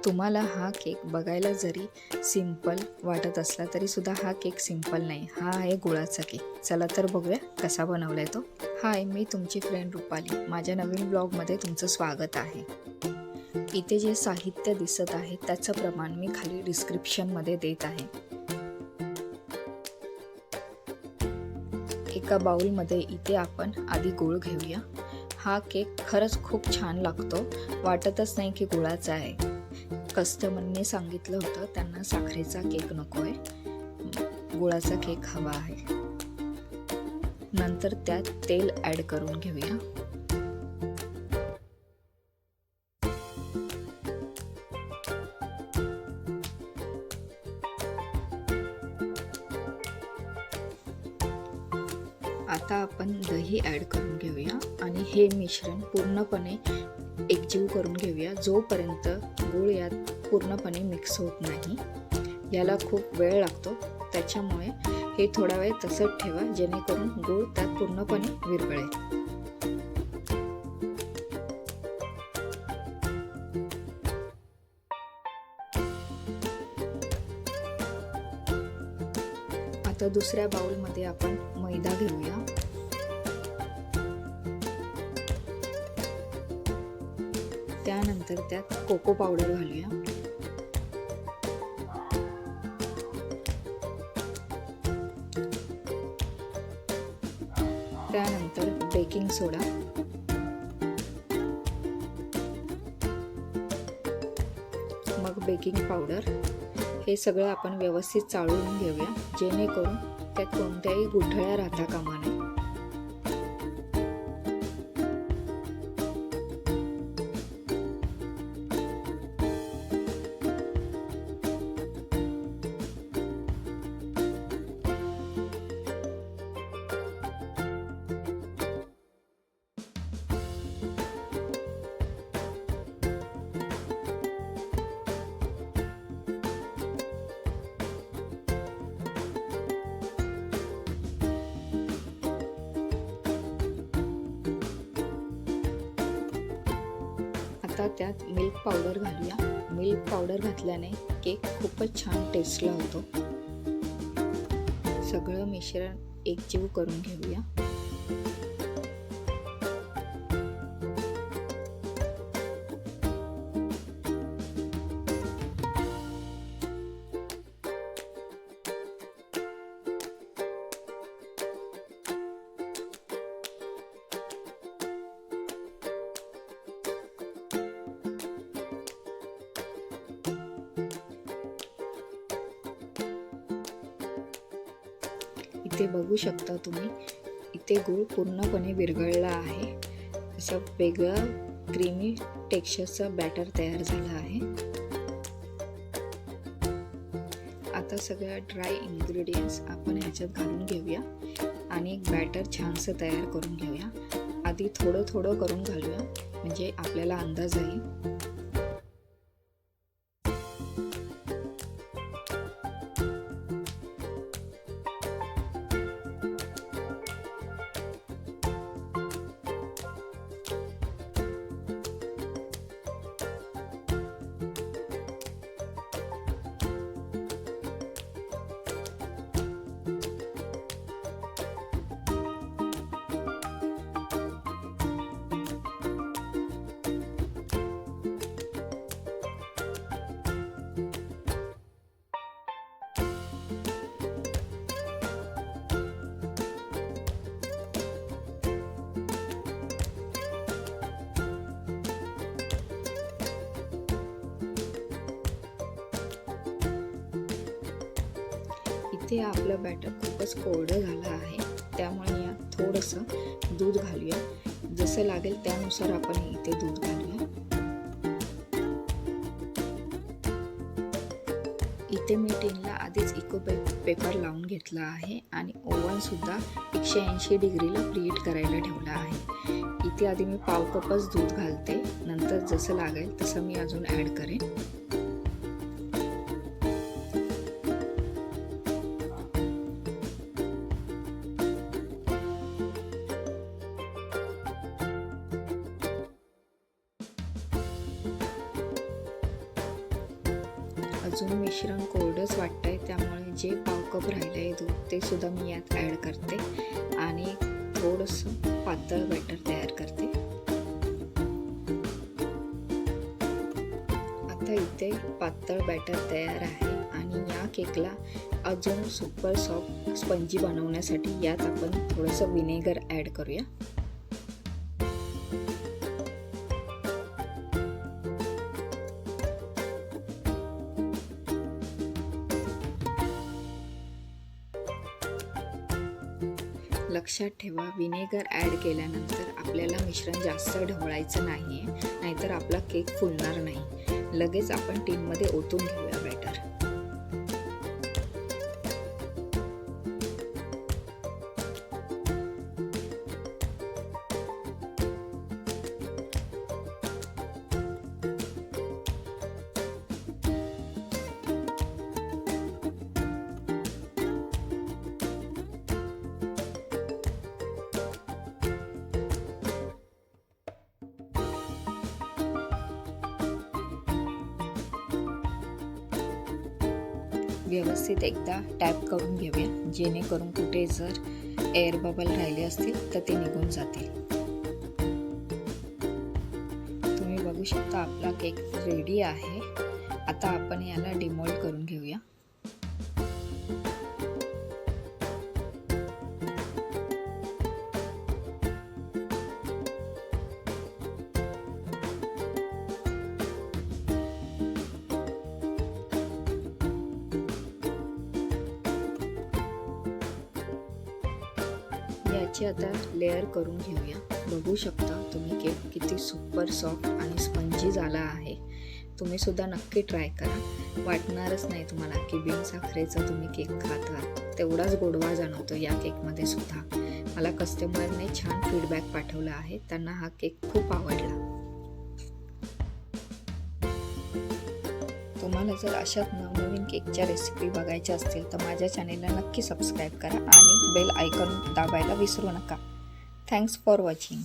तुम्हाला हा केक बघायला जरी सिंपल वाटत असला तरी सुद्धा हा केक सिंपल नाही, हा आहे गुळाचा केक. चला तर बघूया कसा बनवलाय तो. हाय, मी तुमची फ्रेंड रुपाली. माझ्या नवीन ब्लॉगमध्ये तुमचं स्वागत आहे. इथे जे साहित्य दिसत आहे त्याचं प्रमाण मी खाली डिस्क्रिप्शनमध्ये देत आहे. एका बाउलमध्ये इथे आपण आधी गूळ घेऊया. हा केक खरंच खूप छान लागतो, वाटतच नाही की गुळाचा आहे. कस्टमरने सांगितलं होतं त्यांना साखरेचा केक नको आहे, गुळाचा केक हवा आहे. नंतर त्यात तेल ॲड करून घेऊया. आता आपण दही ॲड करून घेऊया आणि हे मिश्रण पूर्णपणे एकजीव करून घेऊया जोपर्यंत गूळ यात पूर्णपणे मिक्स होत नाही. याला खूप वेळ लागतो, त्याच्यामुळे हे थोडा वेळ तसंच ठेवा जेणेकरून गूळ त्यात पूर्णपणे विरघळेल. आता दुसऱ्या बाउलमध्ये आपण मैदा घेऊया. त्यानंतर त्यात कोको पावडर घालूया. त्यानंतर बेकिंग सोडा, मग बेकिंग पावडर. हे सगळं आपण व्यवस्थित चाळून घेऊया जेणेकरून त्यात कोणत्याही गुठळ्या राहता कामा नये. आता त्यात मिल्क पावडर घालूया. मिल्क पावडर घातल्याने केक खूपच छान टेस्टला होतो. सगळं मिश्रण एकजीव करून घेऊया. इथे बघू शकता तुम्ही, इथे गूळ पूर्णपणे विरघळला आहे. असं वेगळं क्रीमी टेक्स्चरचं बॅटर तयार झालं आहे. आता सगळ्या ड्राय इन्ग्रेडियंट्स आपण ह्याच्यात घालून घेऊया आणि एक बॅटर छानसं तयार करून घेऊया. आधी थोडं थोडं करून घालूया म्हणजे आपल्याला अंदाज येईल. इथे आपलं बॅटर खूपच कोरडं झालं आहे, त्यामुळे यात थोडंसं दूध घालूया. जसं लागेल त्यानुसार आपण इथे दूध घालूया. इथे मी टिनला आधीच इको पेपर लावून घेतला आहे आणि ओव्हन सुद्धा 180 डिग्रीला प्रीहीट करायला ठेवला आहे. इथे आधी मी पाव कपच दूध घालते, नंतर जसं लागेल तसं मी अजून ॲड करेन. अजून मिश्रण कोरडंच वाटतंय, त्यामुळे जे पाव कप राहिलं आहे दूध ते सुद्धा मी यात ॲड करते आणि थोडंसं पातळ बॅटर तयार करते. आता इथे पातळ बॅटर तयार आहे आणि या केकला अजून सुपर सॉफ्ट स्पंजी बनवण्यासाठी यात आपण थोडंसं विनेगर ॲड करूया. लक्षात ठेवा, विनेगर ॲड केल्यानंतर आपल्याला मिश्रण जास्त ढवळायचं नाही आहे, नाहीतर आपला केक फुलणार नाही. लगेच आपण टीनमध्ये ओतून घेऊया बॅटर. व्यवस्थित एकदा टॅप करून घेऊया, जेणेकरून कुठे जर एअर बबल राहिले असतील तर ते निघून जातील. तुम्ही बघू शकता आपला केक रेडी आहे. आता आपण याला डिमोल्ड करून घेऊया. याची आता लेअर करून घेऊया. बघू शकता तुम्ही केक किती सुपर सॉफ्ट आणि स्पंजी झाला आहे. तुम्ही सुद्धा नक्की ट्राय करा. वाटणारच नाही तुम्हाला की बिन साखरेचा तुम्ही केक खात आहात. तेवढाच गोडवा जाणवतो या केकमध्ये सुद्धा. मला कस्टमरने छान फीडबॅक पाठवला आहे, त्यांना हा केक खूप आवडला. तुम्हाला जर अशाच नवनवीन केकच्या रेसिपी बघायच्या असतील तर माझ्या चॅनेलला नक्की सबस्क्राईब करा आणि बेल आयकॉन दाबायला विसरू नका. Thanks for watching.